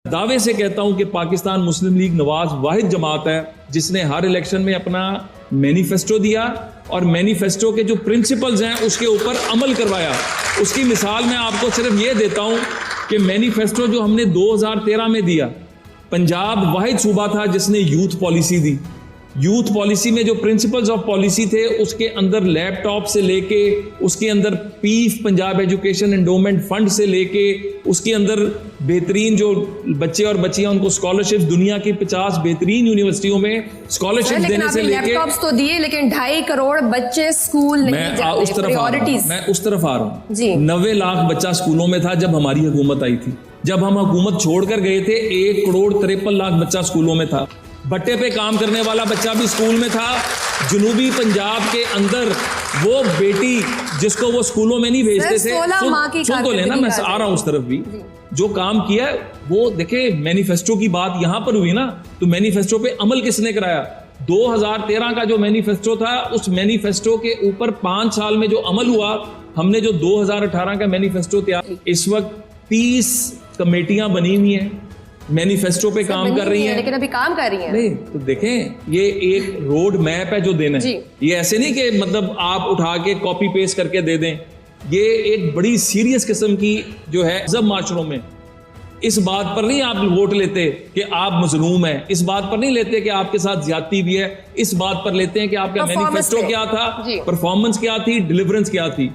दावे से कहता हूं कि पाकिस्तान मुस्लिम लीग नवाज वाहिद जमात है जिसने हर इलेक्शन में अपना मैनिफेस्टो दिया और मैनिफेस्टो के जो प्रिंसिपल्स हैं उसके ऊपर अमल करवाया। उसकी मिसाल मैं आपको सिर्फ ये देता हूं कि मैनिफेस्टो जो हमने 2013 में दिया, पंजाब वाहिद सूबा था जिसने यूथ पॉलिसी दी। यूथ पॉलिसी में जो प्रिंसिपल्स ऑफ पॉलिसी थे उसके अंदर लैपटॉप से लेके, उसके अंदर पीफ पंजाब एजुकेशन एंडोमेंट फंड से लेके, उसके अंदर बेहतरीन जो बच्चे और बच्चियां उनको स्कॉलरशिप, दुनिया की 50 बेहतरीन यूनिवर्सिटियों में स्कॉलरशिप देने से लेके लैपटॉप्स तो दिए लेकिन 2.5 करोड़ बच्चे स्कूल नहीं जाते। मैं उस तरफ आ रहा हूँ जी। 90 लाख बच्चा स्कूलों में था जब हमारी हुकूमत आई थी। जब हम हुकूमत छोड़कर गए थे 1 करोड़ 53 लाख बच्चा स्कूलों में था। भट्टे पे काम करने वाला बच्चा भी स्कूल में था। जनूबी पंजाब के अंदर वो बेटी जिसको वो स्कूलों में नहीं भेजते थे, सुन तो लेना, मैं आ रहा हूं उस तरफ भी। जो काम किया वो देखे, मैनिफेस्टो की बात यहां पर हुई ना, तो मैनिफेस्टो पे अमल किसने कराया? 2013 का जो मैनिफेस्टो था, उस मैनिफेस्टो के ऊपर 5 साल में जो अमल हुआ, हमने जो 2018 का मैनिफेस्टो तैयार, इस वक्त 30 कमेटियां बनी हुई हैं, मैनिफेस्टो पे काम कर रही हैं, लेकिन अभी काम कर रही हैं। नहीं तो देखें, ये एक रोड मैप है जो देना है। ये ऐसे नहीं कि मतलब आप उठा के कॉपी पेस्ट करके दे दें। ये एक बड़ी सीरियस किस्म की जो है जब माशरों में इस बात पर नहीं आप वोट लेते कि आप मजलूम हैं, इस बात पर नहीं लेते कि आपके साथ ज्यादती भी है, इस बात पर लेते हैं कि आपका मैनिफेस्टो क्या था, परफॉर्मेंस क्या थी, डिलीवरेंस क्या थी।